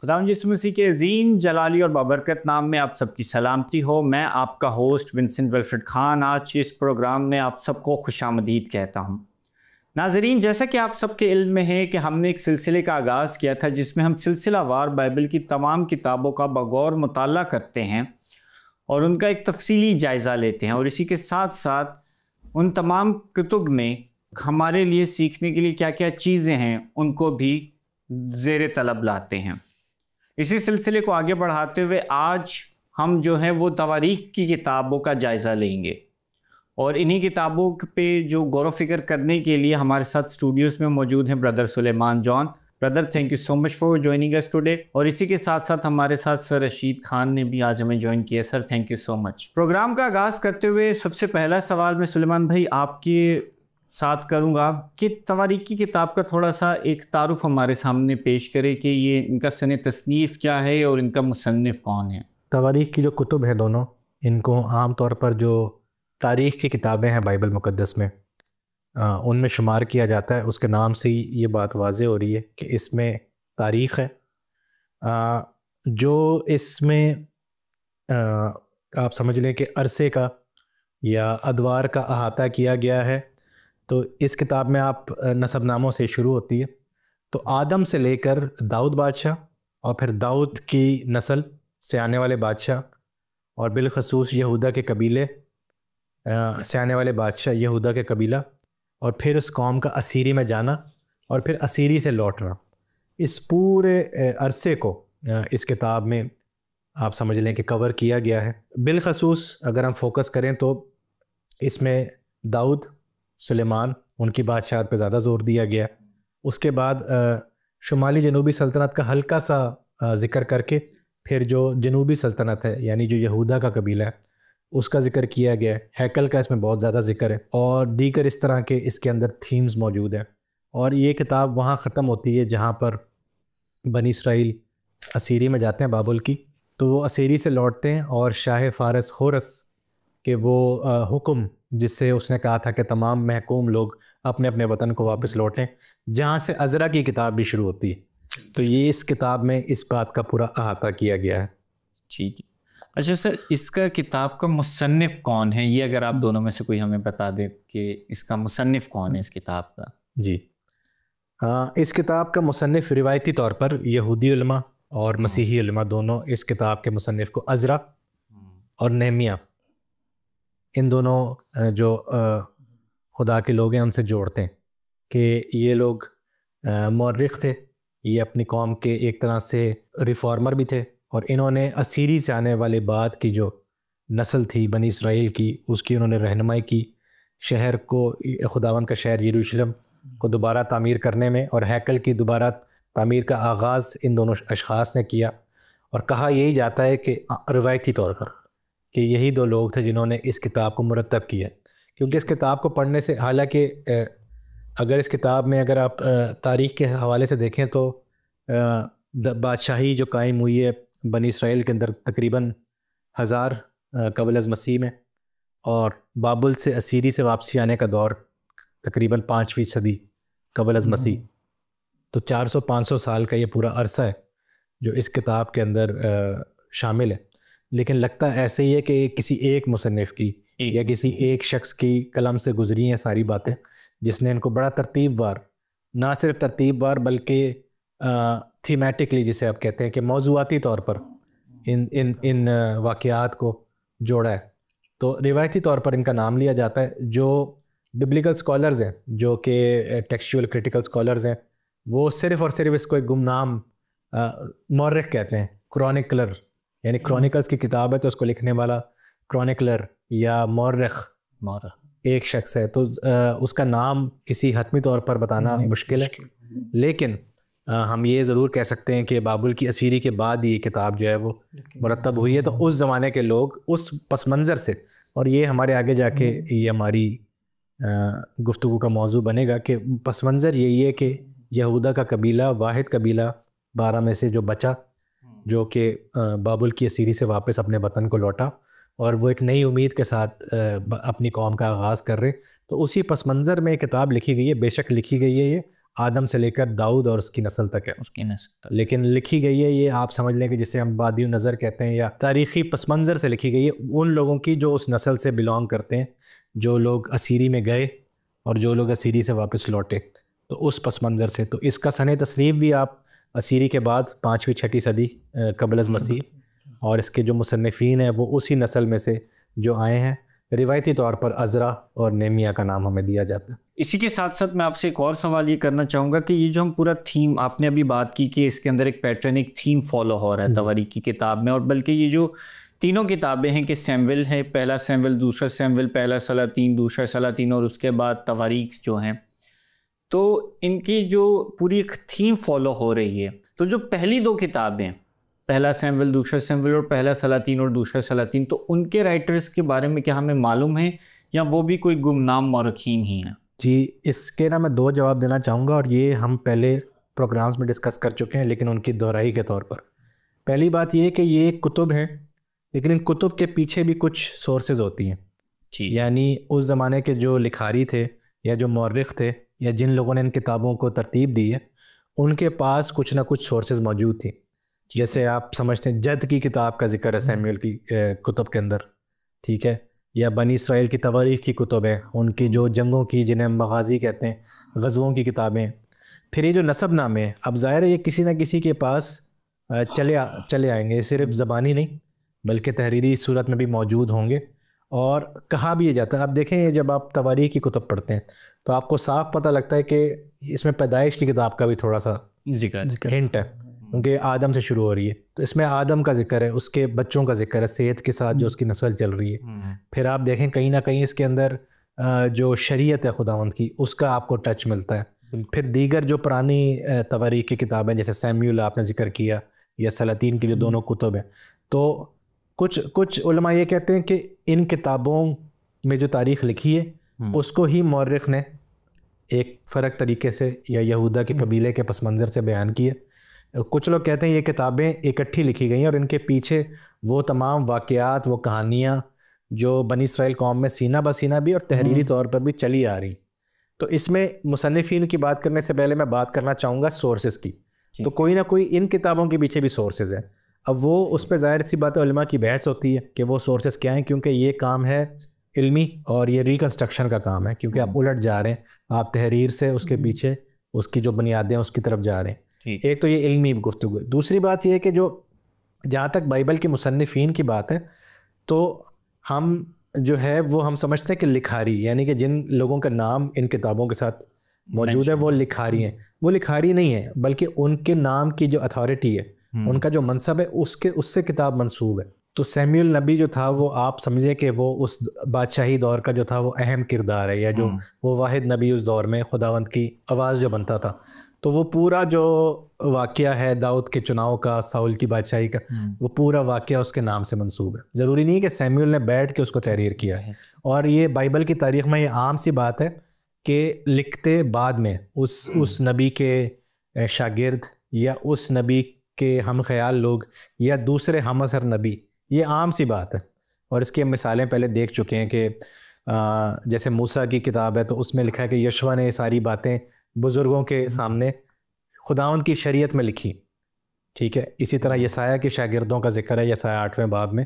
خداوند یسوع مسیح کے عظیم جلالی اور بابرکت نام میں آپ سب کی سلامتی ہو۔ میں آپ کا ہوسٹ ونسنٹ ولفریڈ خان آج کے اس پروگرام میں آپ سب کو خوش آمدید کہتا ہوں۔ ناظرین، جیسا کہ آپ سب کے علم میں ہے کہ ہم نے ایک سلسلے کا آغاز کیا تھا جس میں ہم سلسلہ وار بائبل کی تمام کتابوں کا بغور مطالعہ کرتے ہیں اور ان کا ایک تفصیلی جائزہ لیتے ہیں، اور اسی کے ساتھ ساتھ ان تمام کتب میں ہمارے لیے سیکھنے کے لیے کیا کیا چیزیں ہیں ان کو بھی زیر طلب لاتے ہیں۔ اسی سلسلے کو آگے بڑھاتے ہوئے آج ہم جو ہیں وہ تواریخ کی کتابوں کا جائزہ لیں گے، اور انہی کتابوں پہ جو غور و فکر کرنے کے لیے ہمارے ساتھ اسٹوڈیوز میں موجود ہیں brother Sulaiman jan. Brother, thank you so much for joining اس ٹوڈے۔ اور اسی کے ساتھ ساتھ ہمارے ساتھ سر رشید خان نے بھی آج ہمیں جوائن کیا۔ Sir, thank you so much. Programme کا آغاز کرتے ہوئے سب سے پہلا سوال میں سلیمان بھائی آپ کے ساتھ کروں گا کہ تواریخ کی کتاب کا تھوڑا سا ایک تعارف ہمارے سامنے پیش کرے کہ یہ ان کا سن تصنیف کیا ہے اور ان کا مصنف کون ہے۔ تواریخ کی جو کتب ہیں دونوں، ان کو عام طور پر جو تاریخ کی کتابیں ہیں بائبل مقدس میں ان میں شمار کیا جاتا ہے۔ اس کے نام سے ہی یہ بات واضح ہو رہی ہے کہ اس میں تاریخ ہے۔ جو اس میں آپ سمجھ لیں کہ عرصے کا یا ادوار کا احاطہ کیا گیا ہے، تو اس کتاب میں آپ نسب ناموں سے شروع ہوتی ہے، تو آدم سے لے کر داؤد بادشاہ اور پھر داؤد کی نسل سے آنے والے بادشاہ، اور بالخصوص یہودا کے قبیلے سے آنے والے بادشاہ، یہودا کے قبیلہ، اور پھر اس قوم کا اسیری میں جانا اور پھر اسیری سے لوٹنا، اس پورے عرصے کو اس کتاب میں آپ سمجھ لیں کہ کور کیا گیا ہے۔ بالخصوص اگر ہم فوکس کریں تو اس میں داؤد، سلیمان، ان کی بادشاہت پہ زیادہ زور دیا گیا۔ اس کے بعد شمالی جنوبی سلطنت کا ہلکا سا ذکر کر کے پھر جو جنوبی سلطنت ہے یعنی جو یہودا کا قبیلہ ہے اس کا ذکر کیا گیا ہے۔ ہیکل کا اس میں بہت زیادہ ذکر ہے، اور دیگر اس طرح کے اس کے اندر تھیمز موجود ہیں۔ اور یہ کتاب وہاں ختم ہوتی ہے جہاں پر بنی اسرائیل اسیری میں جاتے ہیں بابل کی، تو وہ اسیری سے لوٹتے ہیں، اور شاہ فارس خورس کہ وہ حکم جس سے اس نے کہا تھا کہ تمام محکوم لوگ اپنے اپنے وطن کو واپس لوٹیں، جہاں سے عزرا کی کتاب بھی شروع ہوتی ہے۔ تو یہ اس کتاب میں اس بات کا پورا احاطہ کیا گیا ہے۔ ٹھیک ہے۔ اچھا سر، اس کا کتاب کا مصنف کون ہے؟ یہ اگر آپ دونوں میں سے کوئی ہمیں بتا دیں کہ اس کا مصنف کون ہے اس کتاب کا۔ جی، اس کتاب کا مصنف روایتی طور پر یہودی علماء اور مسیحی علماء دونوں اس کتاب کے مصنف کو عزرا اور نہمیہ، ان دونوں جو خدا کے لوگ ہیں ان سے جوڑتے ہیں کہ یہ لوگ مورخ تھے، یہ اپنی قوم کے ایک طرح سے ریفارمر بھی تھے، اور انہوں نے اسیری سے آنے والے بعد کی جو نسل تھی بنی اسرائیل کی، اس کی انہوں نے رہنمائی کی، شہر کو، خداوند کا شہر یروشلم کو دوبارہ تعمیر کرنے میں، اور ہیکل کی دوبارہ تعمیر کا آغاز ان دونوں اشخاص نے کیا۔ اور کہا یہی جاتا ہے کہ روایتی طور پر کہ یہی دو لوگ تھے جنہوں نے اس کتاب کو مرتب کیا، کیونکہ اس کتاب کو پڑھنے سے، حالانکہ اگر اس کتاب میں اگر آپ تاریخ کے حوالے سے دیکھیں تو بادشاہی جو قائم ہوئی ہے بنی اسرائیل کے اندر تقریباً 1000 قبل از مسیح میں، اور بابل سے اسیری سے واپسی آنے کا دور تقریباً 5ویں صدی قبل از مسیح، تو 400-500 سال کا یہ پورا عرصہ ہے جو اس کتاب کے اندر شامل ہے۔ لیکن لگتا ایسے ہی ہے کہ کسی ایک مصنف کی یا کسی ایک شخص کی قلم سے گزری ہیں ساری باتیں، جس نے ان کو بڑا ترتیب وار، نہ صرف ترتیب وار بلکہ تھیمیٹکلی جسے آپ کہتے ہیں کہ موضوعاتی طور پر ان واقعات کو جوڑا ہے۔ تو روایتی طور پر ان کا نام لیا جاتا ہے۔ جو ببلیکل سکولرز ہیں، جو کہ ٹیکسچول کرٹیکل سکولرز ہیں، وہ صرف اور صرف اس کو ایک گمنام مورخ کہتے ہیں، کرونیکلر، یعنی کرونیکلز کی کتاب ہے تو اس کو لکھنے والا کرونیکلر یا مورخ ایک شخص ہے، تو اس کا نام کسی حتمی طور پر بتانا مشکل ہے۔ لیکن ہم یہ ضرور کہہ سکتے ہیں کہ بابل کی اسیری کے بعد یہ کتاب جو ہے وہ مرتب ہوئی ہے، تو اس زمانے کے لوگ اس پس منظر سے، اور یہ ہمارے آگے جا کے یہ ہماری گفتگو کا موضوع بنے گا کہ پس منظر یہی ہے کہ یہودا کا قبیلہ، واحد قبیلہ 12 میں سے جو بچا، جو کہ بابل کی اسیری سے واپس اپنے وطن کو لوٹا، اور وہ ایک نئی امید کے ساتھ اپنی قوم کا آغاز کر رہے، تو اسی پس منظر میں کتاب لکھی گئی ہے۔ بے شک لکھی گئی ہے یہ آدم سے لے کر داؤد اور اس کی نسل تک ہے، اس کی نسل تک، لیکن لکھی گئی ہے یہ آپ سمجھ لیں کہ جسے ہم بادی النظر کہتے ہیں یا تاریخی پس منظر سے لکھی گئی ہے ان لوگوں کی جو اس نسل سے بلانگ کرتے ہیں، جو لوگ اسیری میں گئے اور جو لوگ اسیری سے واپس لوٹے، تو اس پس منظر سے. تو اس کا سن تصنیف بھی آپ اسیری کے بعد 5ویں 6 صدی قبل از مسیح، اور اس کے جو مصنفین ہیں وہ اسی نسل میں سے جو آئے ہیں. روایتی طور پر عزرا اور نیمیا کا نام ہمیں دیا جاتا ہے. اسی کے ساتھ ساتھ میں آپ سے ایک اور سوال یہ کرنا چاہوں گا کہ یہ جو ہم پورا تھیم آپ نے ابھی بات کی کہ اس کے اندر ایک پیٹرن، ایک تھیم فالو ہو رہا ہے تواریخ کی کتاب میں، اور بلکہ یہ جو تینوں کتابیں ہیں کہ سیمویل ہے، پہلا سیمویل، دوسرا سیمویل، پہلا سلاطین، دوسرا سلاطین، اور اس کے بعد تواریخ جو ہیں، تو ان کی جو پوری ایک تھیم فالو ہو رہی ہے. تو جو پہلی 2 کتابیں، پہلا سیمویل، دوسرا سیمویل، اور پہلا سلاطین اور دوسرا سلاطین، تو ان کے رائٹرز کے بارے میں کیا ہمیں معلوم ہے یا وہ بھی کوئی گمنام مورخین ہی ہیں؟ جی، اس کے میں 2 جواب دینا چاہوں گا، اور یہ ہم پہلے پروگرامز میں ڈسکس کر چکے ہیں لیکن ان کی دہرائی کے طور پر. پہلی بات یہ کہ یہ کتب ہیں لیکن ان کتب کے پیچھے بھی کچھ سورسز ہوتی ہیں. یعنی اس زمانے کے جو لکھاری تھے یا جو مورخ تھے یا جن لوگوں نے ان کتابوں کو ترتیب دی ہے، ان کے پاس کچھ نہ کچھ سورسز موجود تھیں. جیسے آپ سمجھتے ہیں جد کی کتاب کا ذکر ہے سیمویل کی کتب کے اندر، ٹھیک ہے، یا بنی اسرائیل کی تواریخ کی کتب ہیں، ان کی جو جنگوں کی، جنہیں مغازی کہتے ہیں، غزووں کی کتابیں. پھر یہ جو نسب نامے ہیں، اب ظاہر ہے یہ کسی نہ کسی کے پاس چلے آئیں گے، صرف زبانی نہیں بلکہ تحریری صورت میں بھی موجود ہوں گے. اور کہا بھی یہ جاتا ہے، اب دیکھیں یہ جب آپ تواریخ کی کتب پڑھتے ہیں تو آپ کو صاف پتہ لگتا ہے کہ اس میں پیدائش کی کتاب کا بھی تھوڑا سا ذکر ہنٹ ہے، کیونکہ آدم سے شروع ہو رہی ہے، تو اس میں آدم کا ذکر ہے، اس کے بچوں کا ذکر ہے، صحت کے ساتھ جو اس کی نسل چل رہی ہے. پھر آپ دیکھیں کہیں نہ کہیں اس کے اندر جو شریعت ہے خداوند کی، اس کا آپ کو ٹچ ملتا ہے. پھر دیگر جو پرانی تواریخ کی کتابیں جیسے سیمویل آپ نے ذکر کیا یا سلاطین کی جو دونوں کتب ہیں، تو کچھ علماء یہ کہتے ہیں کہ ان کتابوں میں جو تاریخ لکھی ہے اس کو ہی مورخ نے ایک فرق طریقے سے یا یہودا کے قبیلے کے پس منظر سے بیان کی ہے. کچھ لوگ کہتے ہیں یہ کتابیں اکٹھی لکھی گئی ہیں اور ان کے پیچھے وہ تمام واقعات، وہ کہانیاں جو بنی اسرائیل قوم میں سینہ بسینہ بھی اور تحریری طور پر بھی چلی آ رہی. تو اس میں مصنفین کی بات کرنے سے پہلے میں بات کرنا چاہوں گا سورسز کی. تو کوئی نہ کوئی ان کتابوں کے پیچھے بھی سورسز ہیں. اب وہ اس پہ ظاہر سی بات علماء کی بحث ہوتی ہے کہ وہ سورسز کیا ہیں، کیونکہ یہ کام ہے علمی اور یہ ریکنسٹرکشن کا کام ہے، کیونکہ آپ الٹ جا رہے ہیں، آپ تحریر سے اس کے پیچھے اس کی جو بنیادیں ہیں اس کی طرف جا رہے ہیں. ایک تو یہ علمی گفتگو ہے. دوسری بات یہ ہے کہ جو جہاں تک بائبل کے مصنفین کی بات ہے تو ہم جو ہے وہ ہم سمجھتے ہیں کہ لکھاری، یعنی کہ جن لوگوں کا نام ان کتابوں کے ساتھ موجود ہے وہ لکھاری ہیں. وہ لکھاری نہیں ہیں بلکہ ان کے نام کی جو اتھارٹی ہے، ان کا جو منصب ہے، اس سے کتاب منسوب ہے. تو سیمویل نبی جو تھا وہ آپ سمجھیں کہ وہ اس بادشاہی دور کا جو تھا وہ اہم کردار ہے، یا جو وہ واحد نبی اس دور میں خداوند کی آواز جو بنتا تھا. تو وہ پورا جو واقعہ ہے داؤد کے چناؤ کا، ساؤل کی بادشاہی کا، وہ پورا واقعہ اس کے نام سے منسوب ہے. ضروری نہیں کہ سیمویل نے بیٹھ کے اس کو تحریر کیا ہے. اور یہ بائبل کی تاریخ میں یہ عام سی بات ہے کہ لکھتے بعد میں اس نبی کے شاگرد یا اس نبی کے ہم خیال لوگ یا دوسرے ہم اثر نبی، یہ عام سی بات ہے. اور اس کی ہم مثالیں پہلے دیکھ چکے ہیں کہ جیسے موسیٰ کی کتاب ہے تو اس میں لکھا ہے کہ یشوع نے یہ ساری باتیں بزرگوں کے سامنے خداوند کی شریعت میں لکھی، ٹھیک ہے. اسی طرح یسایہ کے شاگردوں کا ذکر ہے یسایہ 8ویں باب میں.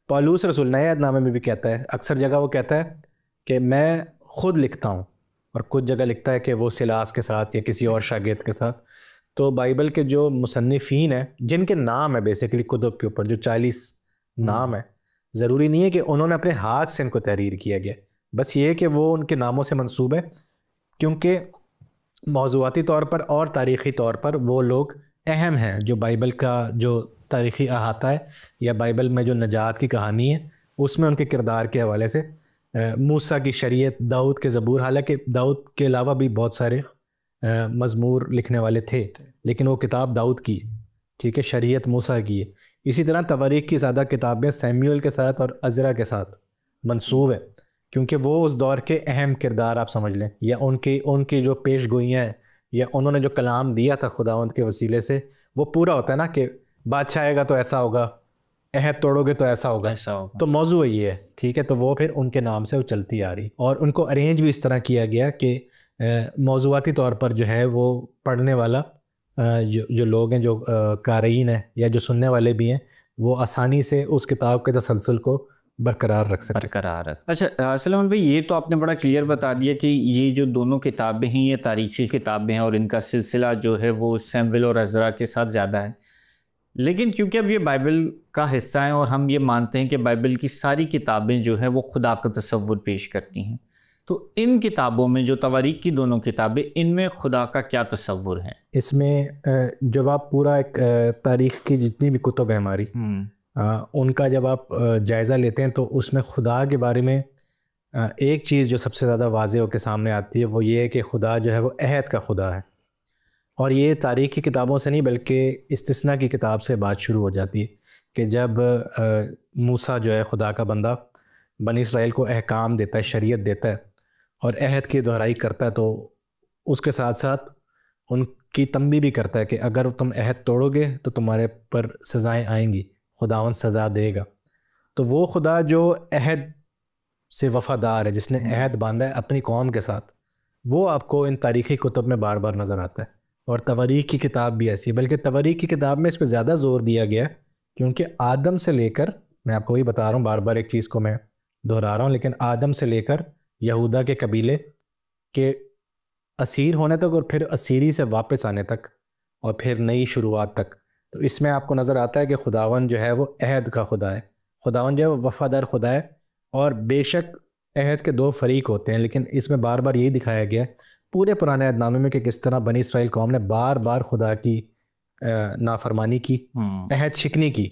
پالوس رسول نئے عہد نامے میں بھی کہتا ہے، اکثر جگہ وہ کہتا ہے کہ میں خود لکھتا ہوں، اور کچھ جگہ لکھتا ہے کہ وہ سلاس کے ساتھ یا کسی اور شاگرد کے ساتھ. تو بائبل کے جو مصنفین ہیں جن کے نام ہے بیسیکلی کتب کے اوپر جو 40 نام ہے، ضروری نہیں ہے کہ انہوں نے اپنے ہاتھ سے ان کو تحریر کیا گیا، بس یہ کہ وہ ان کے ناموں سے منسوب ہے، کیونکہ موضوعاتی طور پر اور تاریخی طور پر وہ لوگ اہم ہیں جو بائبل کا جو تاریخی احاطہ ہے یا بائبل میں جو نجات کی کہانی ہے اس میں ان کے کردار کے حوالے سے. موسیٰ کی شریعت، داؤد کے زبور، حالانکہ داؤد کے علاوہ بھی بہت سارے مزمور لکھنے والے تھے لیکن وہ کتاب داؤد کی، ٹھیک ہے، شریعت موسیٰ کی ہے. اسی طرح تواریخ کی زیادہ کتابیں سیمویل کے ساتھ اور عزرا کے ساتھ منسوب ہے، کیونکہ وہ اس دور کے اہم کردار آپ سمجھ لیں، یا ان کی جو پیش گوئیاں ہیں یا انہوں نے جو کلام دیا تھا خداوند کے وسیلے سے وہ پورا ہوتا ہے نا کہ بادشاہ آئے گا تو ایسا ہوگا، عہد توڑو گے تو ایسا ہوگا. تو موضوع یہ ہے، ٹھیک ہے. تو وہ پھر ان کے نام سے وہ چلتی آ رہی، اور ان کو ارینج بھی اس طرح کیا گیا کہ موضوعاتی طور پر جو ہے وہ پڑھنے والا جو لوگ ہیں، جو قارئین ہیں یا جو سننے والے بھی ہیں، وہ آسانی سے اس کتاب کے تسلسل کو برقرار رکھ سکتے ہیں۔ اچھا سلیمان بھائی، یہ تو آپ نے بڑا کلیئر بتا دیا کہ یہ جو دونوں کتابیں ہیں یہ تاریخی کتابیں ہیں اور ان کا سلسلہ جو ہے وہ سیمویل اور عزرا کے ساتھ زیادہ ہے، لیکن کیونکہ اب یہ بائبل کا حصہ ہیں اور ہم یہ مانتے ہیں کہ بائبل کی ساری کتابیں جو ہیں وہ خدا کا تصور پیش کرتی ہیں، تو ان کتابوں میں جو تواریخ کی دونوں کتابیں، ان میں خدا کا کیا تصور ہے؟ اس میں جب آپ پورا ایک تاریخ کی جتنی بھی کتب ہیں ہماری، ان کا جب آپ جائزہ لیتے ہیں تو اس میں خدا کے بارے میں ایک چیز جو سب سے زیادہ واضح ہو کے سامنے آتی ہے وہ یہ ہے کہ خدا جو ہے وہ عہد کا خدا ہے، اور یہ تاریخ کی کتابوں سے نہیں بلکہ استثناء کی کتاب سے بات شروع ہو جاتی ہے کہ جب موسیٰ جو ہے خدا کا بندہ بنی اسرائیل کو احکام دیتا ہے، شریعت دیتا ہے اور عہد کی دہرائی کرتا ہے، تو اس کے ساتھ ساتھ ان کی تنبیہ بھی کرتا ہے کہ اگر تم عہد توڑو گے تو تمہارے پر سزائیں آئیں گی، خداوند سزا دے گا۔ تو وہ خدا جو عہد سے وفادار ہے، جس نے عہد باندھا ہے اپنی قوم کے ساتھ، وہ آپ کو ان تاریخی کتب میں بار بار نظر آتا ہے، اور تواریخ کی کتاب بھی ایسی ہے، بلکہ تواریخ کی کتاب میں اس پہ زیادہ زور دیا گیا ہے کیونکہ آدم سے لے کر، میں آپ کو وہی بتا رہا ہوں، بار بار ایک چیز کو میں دہرا رہا ہوں، لیکن آدم سے لے کر یہودا کے قبیلے کے اسیر ہونے تک اور پھر اسیری سے واپس آنے تک اور پھر نئی شروعات تک، تو اس میں آپ کو نظر آتا ہے کہ خداوند جو ہے وہ عہد کا خدا ہے، خداوند جو ہے وہ وفادار خدا ہے، اور بے شک عہد کے دو فریق ہوتے ہیں، لیکن اس میں بار بار یہی دکھایا گیا ہے پورے پرانے عہد نامے میں کہ کس طرح بنی اسرائیل قوم نے بار بار خدا کی نافرمانی کی، عہد شکنی کی،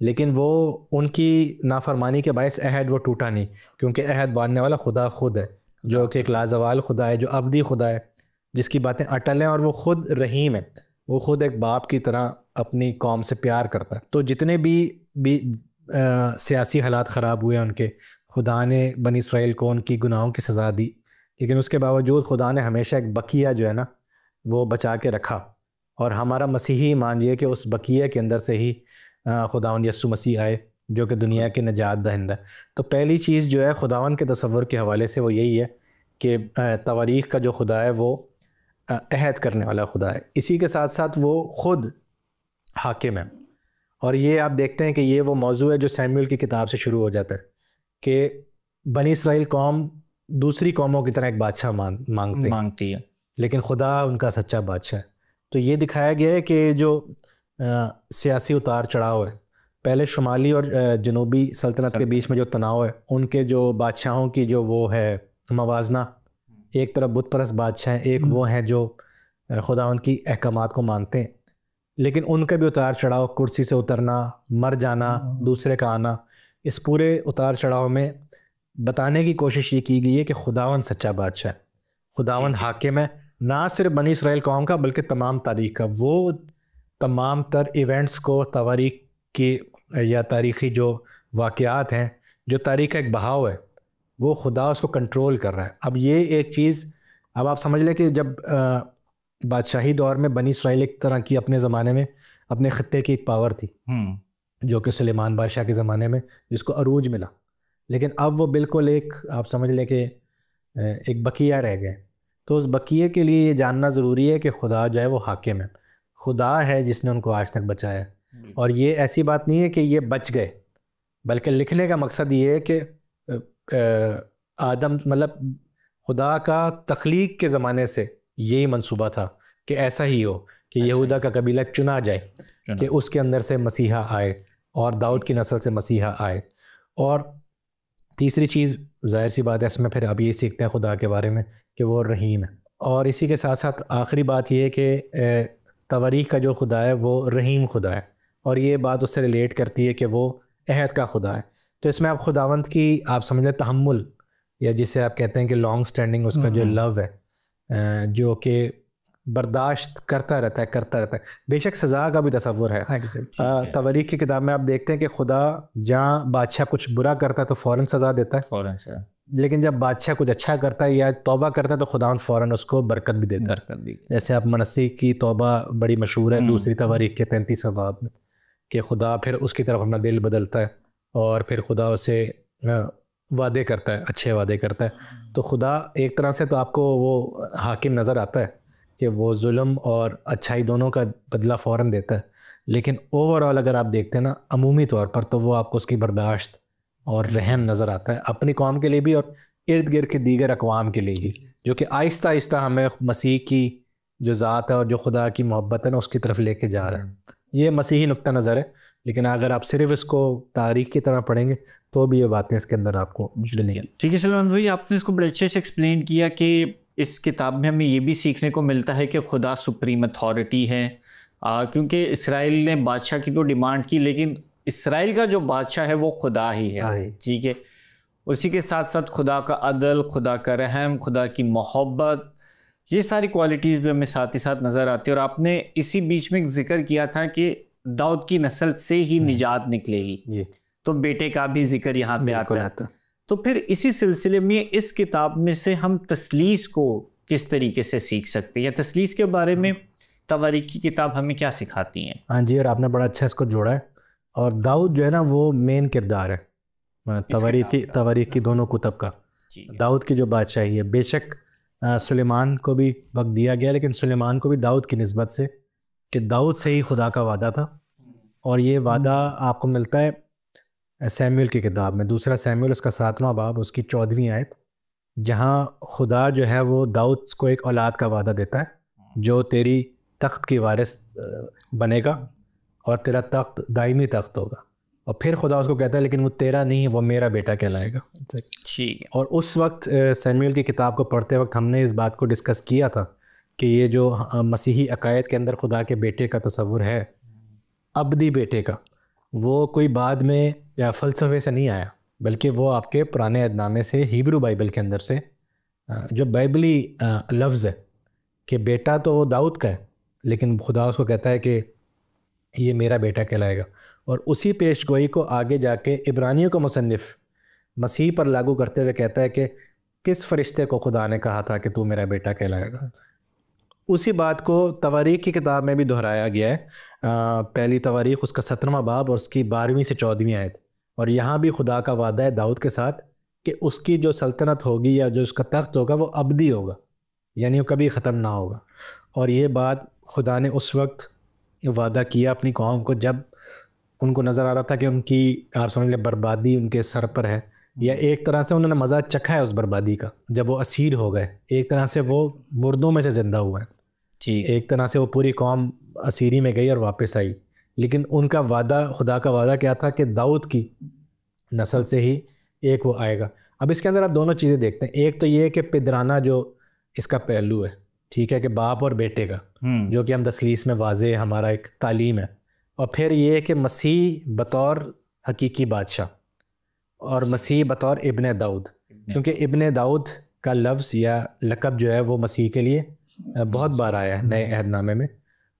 لیکن وہ ان کی نافرمانی کے باعث عہد وہ ٹوٹا نہیں، کیونکہ عہد باندھنے والا خدا خود ہے، جو کہ ایک لازوال خدا ہے، جو ابدی خدا ہے، جس کی باتیں اٹل ہیں، اور وہ خود رحیم ہے، وہ خود ایک باپ کی طرح اپنی قوم سے پیار کرتا ہے۔ تو جتنے بھی سیاسی حالات خراب ہوئے ان کے، خدا نے بنی اسرائیل کو ان کی گناہوں کی سزا دی، لیکن اس کے باوجود خدا نے ہمیشہ ایک بقیہ جو ہے نا وہ بچا کے رکھا، اور ہمارا مسیحی ایمان یہ کہ اس بقیہ کے اندر سے ہی خداوند یسوع مسیح آئے جو کہ دنیا کے نجات دہندہ ہے۔ تو پہلی چیز جو ہے خداوند کے تصور کے حوالے سے وہ یہی ہے کہ تواریخ کا جو خدا ہے وہ عہد کرنے والا خدا ہے، اسی کے ساتھ ساتھ وہ خود حاکم ہے، اور یہ آپ دیکھتے ہیں کہ یہ وہ موضوع ہے جو سیموئیل کی کتاب سے شروع ہو جاتا ہے کہ بنی اسرائیل قوم دوسری قوموں کی طرح ایک بادشاہ مانگتی ہے، لیکن خدا ان کا سچا بادشاہ ہے۔ تو یہ دکھایا گیا ہے کہ جو سیاسی اتار چڑھاؤ ہے، پہلے شمالی اور جنوبی سلطنت کے بیچ میں جو تناؤ ہے، ان کے جو بادشاہوں کی جو وہ ہے موازنہ، ایک طرف بت پرست بادشاہ ہیں، ایک وہ ہیں جو خداوند کی احکامات کو مانتے ہیں، لیکن ان کا بھی اتار چڑھاؤ، کرسی سے اترنا، مر جانا، دوسرے کا آنا، اس پورے اتار چڑھاؤ میں بتانے کی کوشش یہ کی گئی ہے کہ خداوند سچا بادشاہ ہے، خداوند حاکم ہے، نہ صرف بنی اسرائیل قوم کا بلکہ تمام تاریخ کا۔ وہ تمام تر ایونٹس کو، تواریخ کی یا تاریخی جو واقعات ہیں، جو تاریخ کا ایک بہاؤ ہے، وہ خدا اس کو کنٹرول کر رہا ہے۔ اب یہ ایک چیز، اب آپ سمجھ لیں کہ جب بادشاہی دور میں بنی اسرائیل ایک طرح کی اپنے زمانے میں اپنے خطے کی ایک پاور تھی، جو کہ سلیمان بادشاہ کے زمانے میں جس کو عروج ملا، لیکن اب وہ بالکل ایک، آپ سمجھ لیں کہ ایک بقیہ رہ گئے۔ تو اس بقیہ کے لیے یہ جاننا ضروری ہے کہ خدا جو ہے وہ حاکم ہے، خدا ہے جس نے ان کو آج تک بچایا ہے، اور یہ ایسی بات نہیں ہے کہ یہ بچ گئے، بلکہ لکھنے کا مقصد یہ ہے کہ آدم، مطلب خدا کا تخلیق کے زمانے سے یہی منصوبہ تھا کہ ایسا ہی ہو کہ یہودا کا قبیلہ چنا جائے، کہ اس کے اندر سے مسیحا آئے اور داؤد کی نسل سے مسیحا آئے۔ اور تیسری چیز، ظاہر سی بات ہے، اس میں پھر اب یہ سیکھتے ہیں خدا کے بارے میں کہ وہ رحیم ہے، اور اسی کے ساتھ ساتھ آخری بات یہ ہے کہ تواریخ کا جو خدا ہے وہ رحیم خدا ہے، اور یہ بات اس سے ریلیٹ کرتی ہے کہ وہ عہد کا خدا ہے۔ تو اس میں آپ خداوند کی، آپ سمجھ لیں تحمل، یا جسے آپ کہتے ہیں کہ لانگ سٹینڈنگ اس کا جو لو ہے، جو کہ برداشت کرتا رہتا ہے، بے شک سزا کا بھی تصور ہے۔ تواریخ کی کتاب میں آپ دیکھتے ہیں کہ خدا جہاں بادشاہ کچھ برا کرتا ہے تو فوراً سزا دیتا ہے، لیکن جب بادشاہ کچھ اچھا کرتا ہے یا توبہ کرتا ہے تو خداوند فوراً اس کو برکت بھی دیتا ہے۔ جیسے آپ منسی کی توبہ بڑی مشہور ہے دوسری تواریخ کے 33 باب میں، کہ خدا پھر اس کی طرف اپنا دل بدلتا ہے اور پھر خدا اسے وعدے کرتا ہے، اچھے وعدے کرتا ہے. تو خدا ایک طرح سے تو آپ کو وہ حاکم نظر آتا ہے کہ وہ ظلم اور اچھائی دونوں کا بدلہ فوراً دیتا ہے، لیکن اوور آل اگر آپ دیکھتے ہیں نا عمومی طور پر، تو وہ آپ کو اس کی برداشت اور رحم نظر آتا ہے اپنی قوم کے لیے بھی اور ارد گرد کے دیگر اقوام کے لیے بھی، جو کہ آہستہ آہستہ ہمیں مسیح کی جو ذات ہے اور جو خدا کی محبت ہے نا اس کی طرف لے کے جا رہا ہے. یہ مسیحی نقطہ نظر ہے، لیکن اگر آپ صرف اس کو تاریخ کی طرح پڑھیں گے تو بھی یہ باتیں اس کے اندر آپ کو ملیں گی. ٹھیک ہے سلمان بھائی، آپ نے اس کو بڑے اچھے سے ایکسپلین کیا کہ اس کتاب میں ہمیں یہ بھی سیکھنے کو ملتا ہے کہ خدا سپریم اتھارٹی ہے، کیونکہ اسرائیل نے بادشاہ کی تو ڈیمانڈ کی، لیکن اسرائیل کا جو بادشاہ ہے وہ خدا ہی ہے. ٹھیک ہے، اسی کے ساتھ ساتھ خدا کا عدل، خدا کا رحم، خدا کی محبت، یہ ساری کوالٹیز بھی ہمیں ساتھ ہی ساتھ نظر آتی ہے. اور آپ نے اسی بیچ میں ایک ذکر کیا تھا کہ داؤد کی نسل سے ہی نجات نکلے گی، تو بیٹے کا بھی ذکر یہاں پہ آتا ہے. تو پھر اسی سلسلے میں اس کتاب میں سے ہم تثلیث کو کس طریقے سے سیکھ سکتے ہیں، یا تثلیث کے بارے میں تواریخ کی کتاب ہمیں کیا سکھاتی ہیں؟ ہاں جی، اور آپ نے بڑا اچھا اس کو جوڑا ہے. اور داؤد جو ہے نا وہ مین کردار ہے تواریخ کی دونوں کتب کا. داؤد کی جو بادشاہی ہے، بے شک سلیمان کو بھی وقت دیا گیا، لیکن سلیمان کو بھی داؤد کی نسبت سے کہ داؤد سے ہی خدا کا وعدہ تھا. اور یہ وعدہ آپ کو ملتا ہے سیموئل کی کتاب میں، دوسرا سیموئل اس کا 7واں باب اس کی 14ویں آیت، جہاں خدا جو ہے وہ داؤد کو ایک اولاد کا وعدہ دیتا ہے جو تیری تخت کی وارث بنے گا اور تیرا تخت دائمی تخت ہوگا. اور پھر خدا اس کو کہتا ہے لیکن وہ تیرا نہیں، وہ میرا بیٹا کہلائے گا. ٹھیک ہے. اور اس وقت سیموئل کی کتاب کو پڑھتے وقت ہم نے اس بات کو ڈسکس کیا تھا کہ یہ جو مسیحی عقائد کے اندر خدا کے بیٹے کا تصور ہے، ابدی بیٹے کا، وہ کوئی بعد میں یا فلسفے سے نہیں آیا، بلکہ وہ آپ کے پرانے عہد نامے سے، ہیبرو بائبل کے اندر سے جو بائبلی لفظ ہے کہ بیٹا تو وہ داؤد کا ہے، لیکن خدا اس کو کہتا ہے کہ یہ میرا بیٹا کہلائے گا. اور اسی پیش گوئی کو آگے جا کے عبرانیوں کا مصنف مسیح پر لاگو کرتے ہوئے کہتا ہے کہ کس فرشتے کو خدا نے کہا تھا کہ تو میرا بیٹا کہلائے گا. اسی بات کو تواریخ کی کتاب میں بھی دہرایا گیا ہے، پہلی تواریخ اس کا 17واں باب اور اس کی 12ویں سے 14ویں آیت. اور یہاں بھی خدا کا وعدہ ہے داؤد کے ساتھ کہ اس کی جو سلطنت ہوگی یا جو اس کا تخت ہوگا وہ ابدی ہوگا، یعنی وہ کبھی ختم نہ ہوگا. اور یہ بات خدا نے اس وقت وعدہ کیا اپنی قوم کو جب ان کو نظر آ رہا تھا کہ ان کی آپ سمجھ لیں بربادی ان کے سر پر ہے، یا ایک طرح سے انہوں نے مزہ چکھا ہے اس بربادی کا جب وہ اسیر ہو گئے، ایک طرح سے وہ مردوں میں سے زندہ ہوئے ہیں. ایک طرح سے وہ پوری قوم اسیری میں گئی اور واپس آئی، لیکن ان کا وعدہ، خدا کا وعدہ کیا تھا کہ داؤد کی نسل سے ہی ایک وہ آئے گا. اب اس کے اندر آپ دونوں چیزیں دیکھتے ہیں، ایک تو یہ کہ پدرانہ جو اس کا پہلو ہے، ٹھیک ہے، کہ باپ اور بیٹے کا، جو کہ ہم تثلیث میں واضح ہمارا ایک تعلیم ہے. اور پھر یہ کہ مسیح بطور حقیقی بادشاہ اور مسیح بطور ابن داؤد، کیونکہ ابن داؤد کا لفظ یا لقب جو ہے وہ مسیح کے لیے بہت بار آیا ہے نئے عہد نامے میں،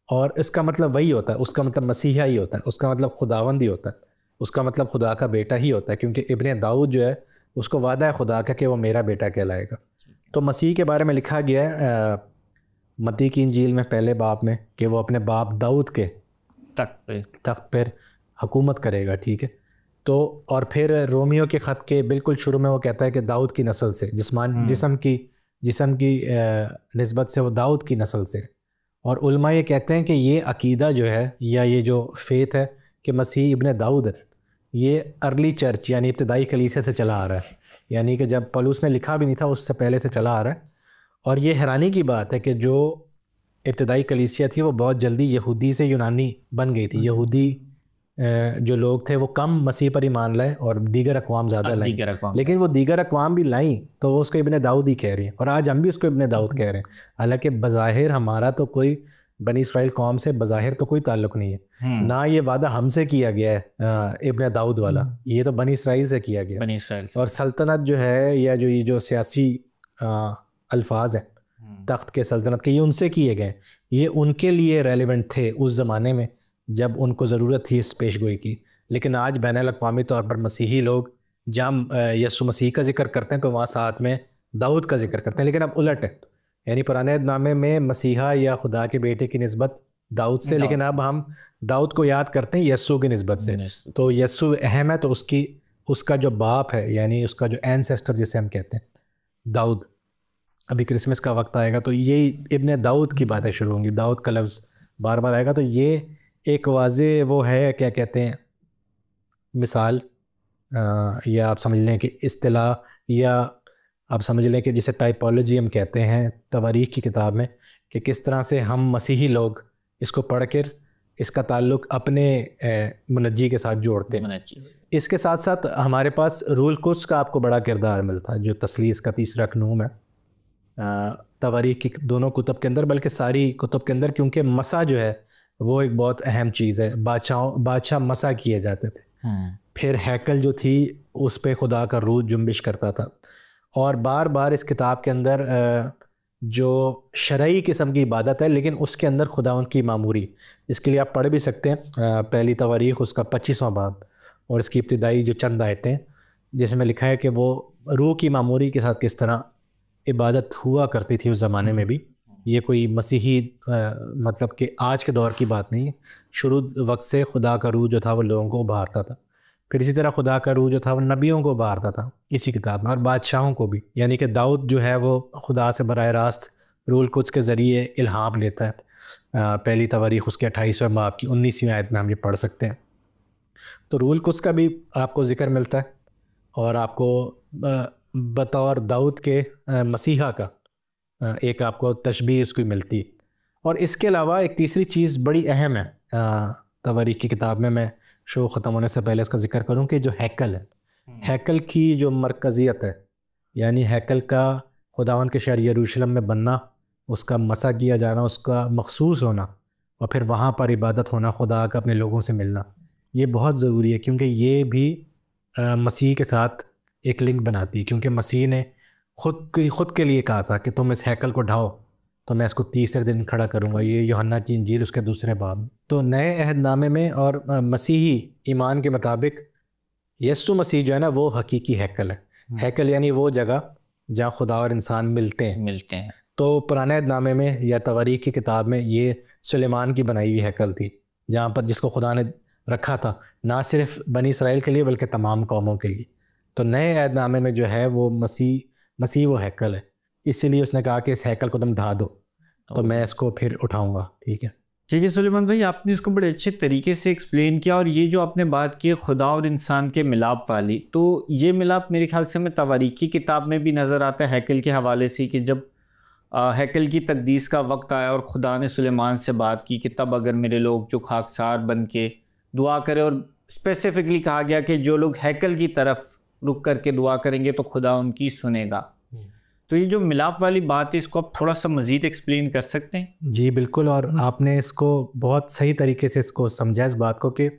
اور اس کا مطلب وہی ہوتا ہے، اس کا مطلب مسیحا ہی ہوتا ہے، اس کا مطلب خداوند ہی ہوتا ہے، اس کا مطلب خدا کا بیٹا ہی ہوتا ہے، کیونکہ ابن داؤد جو ہے اس کو وعدہ ہے خدا کا کہ وہ میرا بیٹا کہلائے گا. تو مسیح کے بارے میں لکھا گیا ہے متی کی انجیل میں پہلے باب میں کہ وہ اپنے باپ داؤد کے تخت پر حکومت کرے گا. ٹھیک ہے، تو اور پھر رومیو کے خط کے بالکل شروع میں وہ کہتا ہے کہ داؤد کی نسل سے، جسم کی نسبت سے وہ داؤد کی نسل سے. اور علماء یہ کہتے ہیں کہ یہ عقیدہ جو ہے یا یہ جو فیتھ ہے کہ مسیح ابن داؤد ہے، یہ ارلی چرچ یعنی ابتدائی کلیسے سے چلا آ رہا ہے، یعنی کہ جب پولس نے لکھا بھی نہیں تھا اس سے پہلے سے چلا آ رہا ہے. اور یہ حیرانی کی بات ہے کہ جو ابتدائی کلیسیا تھی وہ بہت جلدی یہودی سے یونانی بن گئی تھی. یہودی جو لوگ تھے وہ کم مسیح پر ایمان لائے اور دیگر اقوام زیادہ لائیں، لیکن وہ دیگر اقوام بھی لائیں تو وہ اس کو ابن داؤد ہی کہہ رہی ہیں، اور آج ہم بھی اس کو ابن داؤد کہہ رہے ہیں. حالانکہ بظاہر ہمارا تو کوئی بنی اسرائیل قوم سے بظاہر تو کوئی تعلق نہیں ہے، نہ یہ وعدہ ہم سے کیا گیا ہے ابن داؤد والا، یہ تو بنی اسرائیل سے کیا گیا. بنی اسرائیل اور سلطنت جو ہے یا جو یہ جو سیاسی الفاظ ہیں تخت کے، سلطنت کے، یہ ان سے کیے گئے، یہ ان کے لیے ریلیونٹ تھے اس زمانے میں جب ان کو ضرورت تھی اس پیش گوئی کی. لیکن آج بین الاقوامی طور پر مسیحی لوگ جب یسوع مسیح کا ذکر کرتے ہیں تو وہاں ساتھ میں داؤد کا ذکر کرتے ہیں، لیکن اب الٹ ہے، یعنی پرانے عہد نامے میں مسیحا یا خدا کے بیٹے کی نسبت داؤد سے، لیکن اب ہم داؤد کو یاد کرتے ہیں یسوع کی نسبت سے. تو یسوع اہم ہے تو اس کی اس کا جو باپ ہے یعنی اس کا جو اینسیسٹر جسے ہم کہتے ہیں داؤد، ابھی کرسمس کا وقت آئے گا تو یہ ابن داؤد کی باتیں شروع ہوں گی، داؤد کا لفظ بار بار آئے گا، تو یہ ایک واضح وہ ہے کیا کہتے ہیں مثال، یا آپ سمجھ لیں کہ اصطلاح، یا آپ سمجھ لیں کہ جسے ٹائپولوجی ہم کہتے ہیں تواریخ کی کتاب میں، کہ کس طرح سے ہم مسیحی لوگ اس کو پڑھ کر اس کا تعلق اپنے منجی کے ساتھ جوڑتے ہیں۔ اس کے ساتھ ساتھ ہمارے پاس روح القدس کا آپ کو بڑا کردار ملتا ہے، جو تثلیث کا تیسرا قانون ہے تواریخ کی دونوں کتب کے اندر، بلکہ ساری کتب کے اندر، کیونکہ مسا جو ہے وہ ایک بہت اہم چیز ہے، بادشاہ مسا کیے جاتے تھے، پھر ہیکل جو تھی اس پہ خدا کا روح جنبش کرتا تھا، اور بار بار اس کتاب کے اندر جو شرعی قسم کی عبادت ہے لیکن اس کے اندر خداوند کی معموری، اس کے لیے آپ پڑھ بھی سکتے ہیں پہلی تواریخ اس کا 25واں باب اور اس کی ابتدائی جو چند آیتیں جس میں لکھا ہے کہ وہ روح کی معموری کے ساتھ کس طرح عبادت ہوا کرتی تھی اس زمانے میں بھی۔ یہ کوئی مسیحی مطلب کہ آج کے دور کی بات نہیں ہے، شروع وقت سے خدا کا روح جو تھا وہ لوگوں کو ابھارتا تھا، پھر اسی طرح خدا کا روح جو تھا وہ نبیوں کو ابھارتا تھا اسی کتاب میں، اور بادشاہوں کو بھی، یعنی کہ داؤد جو ہے وہ خدا سے براہ راست روح القدس کے ذریعے الہام لیتا ہے۔ پہلی تواریخ اس کے 28ویں باب کی 19ویں آیت میں ہم یہ پڑھ سکتے ہیں۔ تو روح القدس کا بھی آپ کو ذکر ملتا ہے، اور آپ کو بطور داؤد کے مسیحا کا ایک آپ کو تشبیہ اس کی ملتی۔ اور اس کے علاوہ ایک تیسری چیز بڑی اہم ہے تواریخ کی کتاب میں شو ختم ہونے سے پہلے اس کا ذکر کروں کہ جو ہیکل ہے، ہیکل کی جو مرکزیت ہے، یعنی ہیکل کا خداوند کے شہر یروشلم میں بننا، اس کا مسا کیا جانا، اس کا مخصوص ہونا، اور پھر وہاں پر عبادت ہونا، خدا کا اپنے لوگوں سے ملنا، یہ بہت ضروری ہے، کیونکہ یہ بھی مسیح کے ساتھ ایک لنک بناتی ہے، کیونکہ مسیح نے خود کے لیے کہا تھا کہ تم اس ہیکل کو ڈھاؤ تو میں اس کو تیسرے دن کھڑا کروں گا، یہ یوحنا کی انجیل اس کے 2 باب۔ تو نئے عہد نامے میں اور مسیحی ایمان کے مطابق یسوع مسیح جو ہے نا وہ حقیقی ہیکل ہے۔ ہیکل یعنی وہ جگہ جہاں خدا اور انسان ملتے ہیں۔ تو پرانے عہد نامے میں یا تواریخ کی کتاب میں یہ سلیمان کی بنائی ہوئی ہیکل تھی، جہاں پر جس کو خدا نے رکھا تھا نہ صرف بنی اسرائیل کے لیے بلکہ تمام قوموں کے لیے۔ تو نئے عہد نامے میں جو ہے وہ مسیح وہ ہیکل ہے، اسی لیے اس نے کہا کہ اس ہیکل کو تم ڈھا دو تو میں اس کو پھر اٹھاؤں گا۔ ٹھیک ہے سلیمان بھائی، آپ نے اس کو بڑے اچھے طریقے سے ایکسپلین کیا، اور یہ جو آپ نے بات کی خدا اور انسان کے ملاپ والی، تو یہ ملاپ میرے خیال سے میں تواریخ کی کتاب میں بھی نظر آتا ہے ہیکل کے حوالے سے، کہ جب ہیکل کی تقدیس کا وقت آیا اور خدا نے سلیمان سے بات کی کہ تب اگر میرے لوگ جو خاکسار بن کے دعا کرے، اور اسپیسیفکلی کہا گیا کہ جو لوگ ہیکل کی طرف رک کر کے دعا کریں گے تو خدا ان کی سنے گا۔ تو یہ جو ملاپ والی بات ہے اس کو آپ تھوڑا سا مزید ایکسپلین کر سکتے ہیں؟ جی بالکل، اور آپ نے اس کو بہت صحیح طریقے سے اس کو سمجھا اس بات کو کہ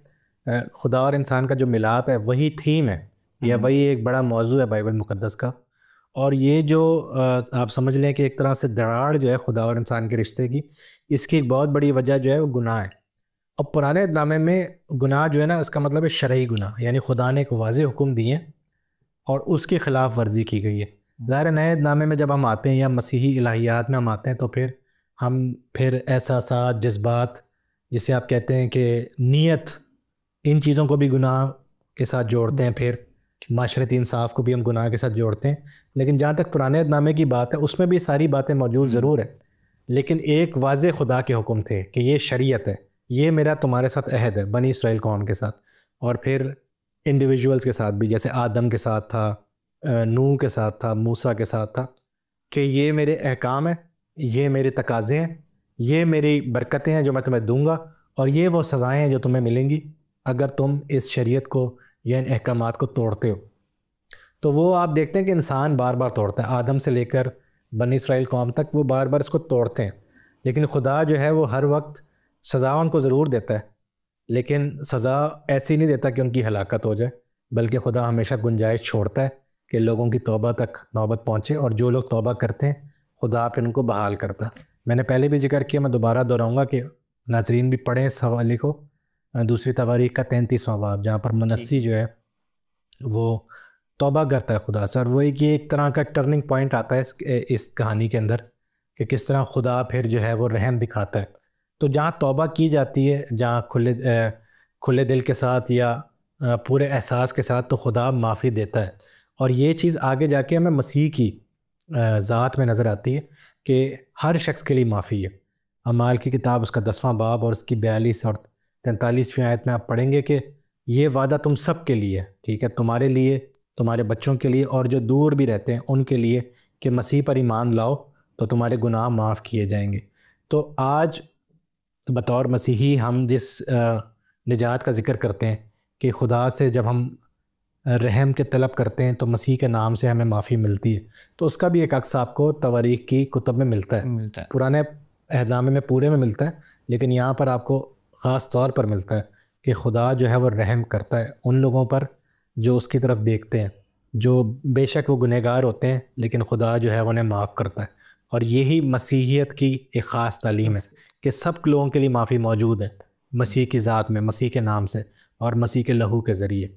خدا اور انسان کا جو ملاپ ہے وہی تھیم ہے، یا وہی ایک بڑا موضوع ہے بائبل مقدس کا، اور یہ جو آپ سمجھ لیں کہ ایک طرح سے دراڑ جو ہے خدا اور انسان کے رشتے کی، اس کی ایک بہت بڑی وجہ جو ہے وہ گناہ ہے۔ اب پرانے عہد نامے میں گناہ جو ہے نا اس کا مطلب ہے شرعی گناہ، یعنی خدا نے ایک واضح حکم دیے اور اس کی خلاف ورزی کی گئی ہے۔ ظاہر نئے عہد نامے میں جب ہم آتے ہیں یا مسیحی الہیات میں ہم آتے ہیں تو پھر احساسات، جذبات، جسے آپ کہتے ہیں کہ نیت، ان چیزوں کو بھی گناہ کے ساتھ جوڑتے ہیں، پھر معاشرتی انصاف کو بھی ہم گناہ کے ساتھ جوڑتے ہیں۔ لیکن جہاں تک پرانے عہد نامے کی بات ہے اس میں بھی ساری باتیں موجود ضرور ہیں، لیکن ایک واضح خدا کے حکم تھے کہ یہ شریعت ہے، یہ میرا تمہارے ساتھ عہد ہے بنی اسرائیل قوم کے ساتھ، اور پھر انڈیویجولز کے ساتھ بھی، جیسے آدم کے ساتھ تھا، نوح کے ساتھ تھا، موسیٰ کے ساتھ تھا، کہ یہ میرے احکام ہیں، یہ میرے تقاضے ہیں، یہ میری برکتیں ہیں جو میں تمہیں دوں گا، اور یہ وہ سزائیں ہیں جو تمہیں ملیں گی اگر تم اس شریعت کو یا ان احکامات کو توڑتے ہو۔ تو وہ آپ دیکھتے ہیں کہ انسان بار بار توڑتا ہے، آدم سے لے کر بنی اسرائیل قوم تک وہ بار بار اس کو توڑتے ہیں، لیکن خدا جو ہے وہ ہر وقت سزا ان کو ضرور دیتا ہے، لیکن سزا ایسی نہیں دیتا کہ ان کی ہلاکت ہو جائے، بلکہ خدا ہمیشہ گنجائش چھوڑتا ہے کہ لوگوں کی توبہ تک نوبت پہنچے، اور جو لوگ توبہ کرتے ہیں خدا پھر ان کو بحال کرتا ہے۔ میں نے پہلے بھی ذکر کیا، میں دوبارہ دہراؤں گا کہ ناظرین بھی پڑھیں اس حوالے کو، دوسری تواریخ کا 33واں باب، جہاں پر منسی جو ہے وہ توبہ کرتا ہے خدا سے، اور وہ ایک طرح کا ٹرننگ پوائنٹ آتا ہے اس کہانی کے اندر کہ کس طرح خدا پھر جو ہے وہ رحم دکھاتا ہے۔ تو جہاں توبہ کی جاتی ہے، جہاں کھلے دل کے ساتھ یا پورے احساس کے ساتھ تو خدا معافی دیتا ہے، اور یہ چیز آگے جا کے ہمیں مسیح کی ذات میں نظر آتی ہے کہ ہر شخص کے لیے معافی ہے۔ اعمال کی کتاب اس کا 10واں باب اور اس کی 42 اور 43ویں آیت میں آپ پڑھیں گے کہ یہ وعدہ تم سب کے لیے، ٹھیک ہے، تمہارے لیے، تمہارے بچوں کے لیے، اور جو دور بھی رہتے ہیں ان کے لیے، کہ مسیح پر ایمان لاؤ تو تمہارے گناہ معاف کیے جائیں گے۔ تو آج بطور مسیحی ہم جس نجات کا ذکر کرتے ہیں کہ خدا سے جب ہم رحم کے طلب کرتے ہیں تو مسیح کے نام سے ہمیں معافی ملتی ہے، تو اس کا بھی ایک عکس آپ کو تواریخ کی کتب میں ملتا ہے۔ پرانے عہد نامے میں پورے میں ملتا ہے، لیکن یہاں پر آپ کو خاص طور پر ملتا ہے کہ خدا جو ہے وہ رحم کرتا ہے ان لوگوں پر جو اس کی طرف دیکھتے ہیں، جو بے شک وہ گنہگار ہوتے ہیں لیکن خدا جو ہے انہیں معاف کرتا ہے۔ اور یہی مسیحیت کی ایک خاص تعلیم ہے کہ سب لوگوں کے لیے معافی موجود ہے مسیح کی ذات میں، مسیح کے نام سے اور مسیح کے لہو کے ذریعے۔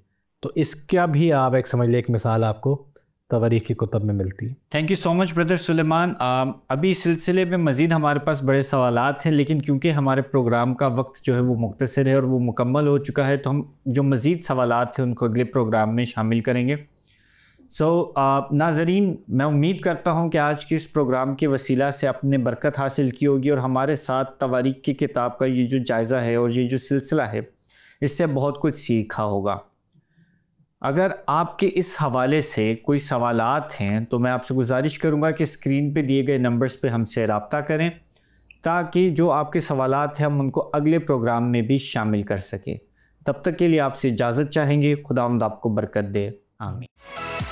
تو اس کا بھی آپ ایک سمجھ لیں ایک مثال آپ کو تواریخ کی کتب میں ملتی ہے۔ Thank you so much brother Sulaiman. ابھی اس سلسلے میں مزید ہمارے پاس بڑے سوالات ہیں، لیکن کیونکہ ہمارے پروگرام کا وقت جو ہے وہ مختصر ہے اور وہ مکمل ہو چکا ہے، تو ہم جو مزید سوالات ہیں ان کو اگلے پروگرام میں شامل کریں گے۔ ناظرین، میں امید کرتا ہوں کہ آج کے اس پروگرام کے وسیلہ سے آپ نے برکت حاصل کی ہوگی اور ہمارے ساتھ تواریخ کی کتاب کا یہ جو جائزہ ہے اور یہ جو سلسلہ ہے اس سے بہت کچھ سیکھا ہوگا۔ اگر آپ کے اس حوالے سے کوئی سوالات ہیں تو میں آپ سے گزارش کروں گا کہ اسکرین پہ دیے گئے نمبرز پہ ہم سے رابطہ کریں تاکہ جو آپ کے سوالات ہیں ہم ان کو اگلے پروگرام میں بھی شامل کر سکیں۔ تب تک کے لیے آپ سے اجازت چاہیں گے۔ خداوند آپ کو برکت دے، آمین۔